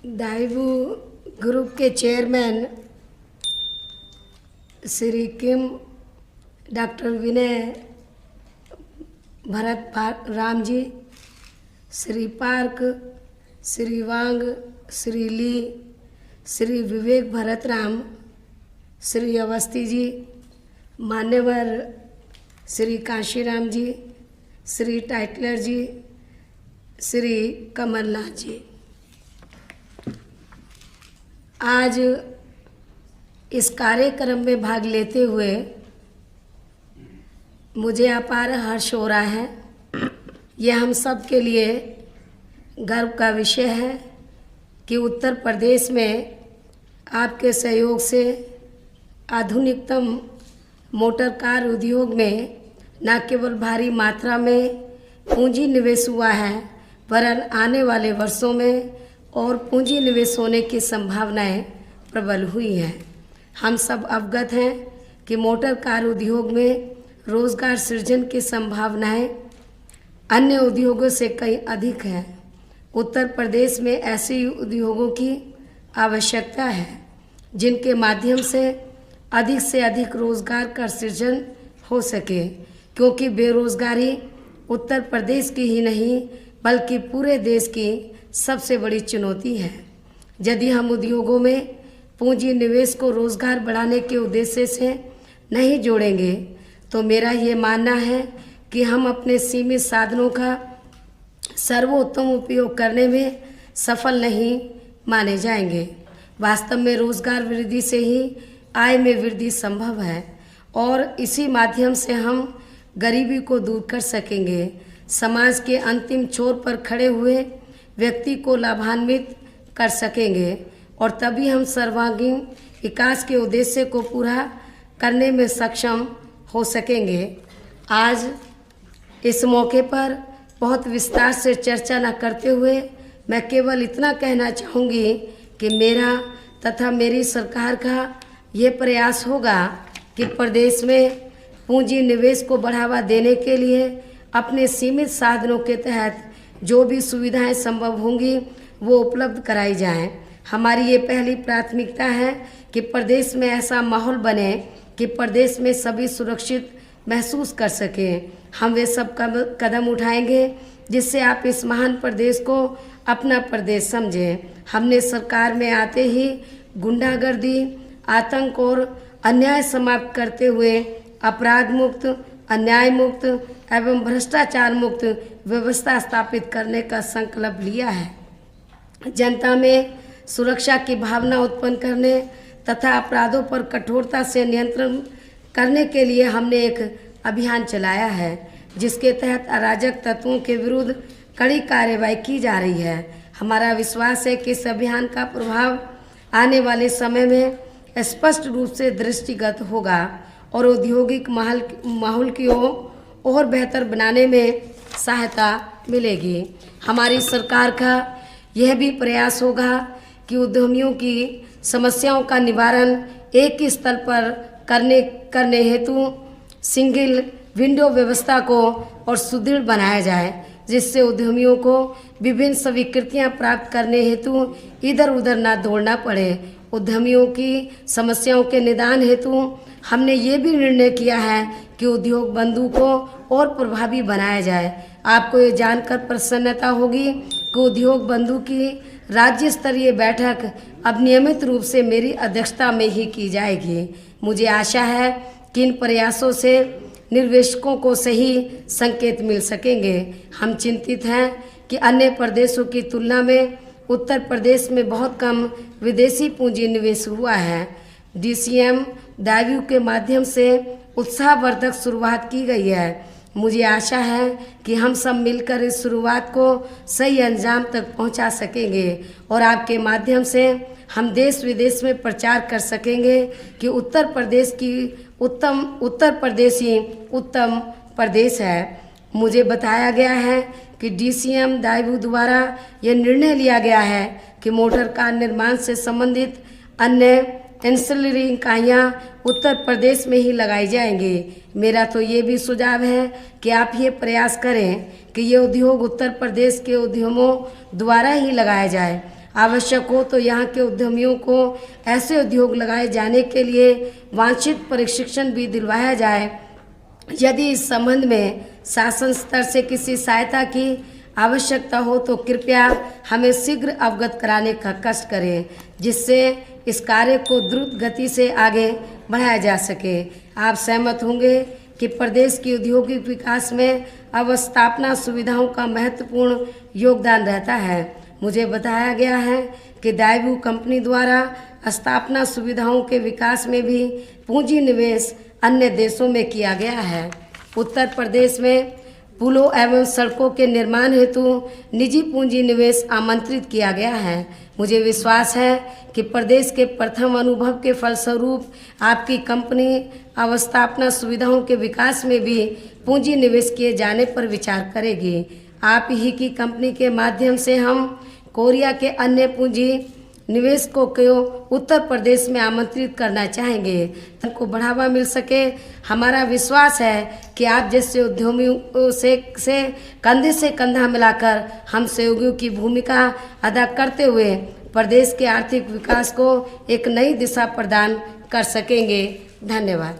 दाइवू group के chairman Shri किम, doctor विनय Bharat Ram ji, Shri park, Shri वांग, श्री ली, श्री विवेक भरत राम, श्री अवस्थी जी, मान्यवर श्री काशीराम जी, Shri Tytler जी, श्री कमलनाथ जी। आज इस कार्यक्रम में भाग लेते हुए मुझे अपार हर्ष हो रहा है। यह हम सब के लिए गर्व का विषय है कि उत्तर प्रदेश में आपके सहयोग से आधुनिकतम मोटर कार उद्योग में न केवल भारी मात्रा में पूंजी निवेश हुआ है, वरन आने वाले वर्षों में और पूंजी निवेश होने की संभावनाएं प्रबल हुई हैं। हम सब अवगत हैं कि मोटर कार उद्योग में रोजगार सृजन की संभावनाएं अन्य उद्योगों से कहीं अधिक है। उत्तर प्रदेश में ऐसे उद्योगों की आवश्यकता है जिनके माध्यम से अधिक रोजगार का सृजन हो सके, क्योंकि बेरोजगारी उत्तर प्रदेश की ही नहीं बल्कि पूरे देश की सबसे बड़ी चुनौती है। यदि हम उद्योगों में पूंजी निवेश को रोजगार बढ़ाने के उद्देश्य से नहीं जोड़ेंगे तो मेरा ये मानना है कि हम अपने सीमित साधनों का सर्वोत्तम उपयोग करने में सफल नहीं माने जाएंगे। वास्तव में रोजगार वृद्धि से ही आय में वृद्धि संभव है और इसी माध्यम से हम गरीबी को दूर कर सकेंगे। समाज के अंतिम छोर पर खड़े हुए व्यक्ति को लाभान्वित कर सकेंगे और तभी हम सर्वांगीण विकास के उद्देश्य को पूरा करने में सक्षम हो सकेंगे। आज इस मौके पर बहुत विस्तार से चर्चा न करते हुए मैं केवल इतना कहना चाहूँगी कि मेरा तथा मेरी सरकार का ये प्रयास होगा कि प्रदेश में पूंजी निवेश को बढ़ावा देने के लिए अपने सीमित साधनों के तहत जो भी सुविधाएं संभव होंगी वो उपलब्ध कराई जाएं। हमारी ये पहली प्राथमिकता है कि प्रदेश में ऐसा माहौल बने कि प्रदेश में सभी सुरक्षित महसूस कर सकें। हम वे सब कदम उठाएंगे जिससे आप इस महान प्रदेश को अपना प्रदेश समझें। हमने सरकार में आते ही गुंडागर्दी, आतंक और अन्याय समाप्त करते हुए अपराध मुक्त, अन्याय मुक्त एवं भ्रष्टाचार मुक्त व्यवस्था स्थापित करने का संकल्प लिया है। जनता में सुरक्षा की भावना उत्पन्न करने तथा अपराधों पर कठोरता से नियंत्रण करने के लिए हमने एक अभियान चलाया है, जिसके तहत अराजक तत्वों के विरुद्ध कड़ी कार्रवाई की जा रही है। हमारा विश्वास है कि इस अभियान का प्रभाव आने वाले समय में स्पष्ट रूप से दृष्टिगत होगा और औद्योगिक माहौल की और बेहतर बनाने में सहायता मिलेगी। हमारी सरकार का यह भी प्रयास होगा कि उद्यमियों की समस्याओं का निवारण एक ही स्थल पर करने हेतु सिंगल विंडो व्यवस्था को और सुदृढ़ बनाया जाए, जिससे उद्यमियों को विभिन्न स्वीकृतियां प्राप्त करने हेतु इधर उधर ना दौड़ना पड़े। उद्यमियों की समस्याओं के निदान हेतु हमने ये भी निर्णय किया है कि उद्योग बंधु को और प्रभावी बनाया जाए। आपको ये जानकर प्रसन्नता होगी कि उद्योग बंधु की राज्य स्तरीय बैठक अब नियमित रूप से मेरी अध्यक्षता में ही की जाएगी। मुझे आशा है कि इन प्रयासों से निवेशकों को सही संकेत मिल सकेंगे। हम चिंतित हैं कि अन्य प्रदेशों की तुलना में उत्तर प्रदेश में बहुत कम विदेशी पूंजी निवेश हुआ है। DCM दायित्व के माध्यम से उत्साहवर्धक शुरुआत की गई है। मुझे आशा है कि हम सब मिलकर इस शुरुआत को सही अंजाम तक पहुंचा सकेंगे और आपके माध्यम से हम देश विदेश में प्रचार कर सकेंगे कि उत्तर प्रदेश ही उत्तम प्रदेश है। मुझे बताया गया है कि DCM दायित्व द्वारा यह निर्णय लिया गया है कि मोटर कार निर्माण से संबंधित अन्य एंसिलरी इकाइयाँ उत्तर प्रदेश में ही लगाई जाएंगी। मेरा तो ये भी सुझाव है कि आप ये प्रयास करें कि ये उद्योग उत्तर प्रदेश के उद्यमों द्वारा ही लगाया जाए। आवश्यक हो तो यहाँ के उद्यमियों को ऐसे उद्योग लगाए जाने के लिए वांछित प्रशिक्षण भी दिलवाया जाए। यदि इस संबंध में शासन स्तर से किसी सहायता की आवश्यकता हो तो कृपया हमें शीघ्र अवगत कराने का कष्ट करें, जिससे इस कार्य को द्रुत गति से आगे बढ़ाया जा सके। आप सहमत होंगे कि प्रदेश की औद्योगिक विकास में अवस्थापना सुविधाओं का महत्वपूर्ण योगदान रहता है। मुझे बताया गया है कि दायबू कंपनी द्वारा स्थापना सुविधाओं के विकास में भी पूंजी निवेश अन्य देशों में किया गया है। उत्तर प्रदेश में पुलों एवं सड़कों के निर्माण हेतु निजी पूंजी निवेश आमंत्रित किया गया है। मुझे विश्वास है कि प्रदेश के प्रथम अनुभव के फलस्वरूप आपकी कंपनी अवस्थापना सुविधाओं के विकास में भी पूंजी निवेश किए जाने पर विचार करेगी। आप ही की कंपनी के माध्यम से हम कोरिया के अन्य पूंजी निवेशकों को उत्तर प्रदेश में आमंत्रित करना चाहेंगे, उनको बढ़ावा मिल सके। हमारा विश्वास है कि आप जैसे उद्यमियों से कंधे से कंधा मिलाकर हम सहयोगियों की भूमिका अदा करते हुए प्रदेश के आर्थिक विकास को एक नई दिशा प्रदान कर सकेंगे। धन्यवाद।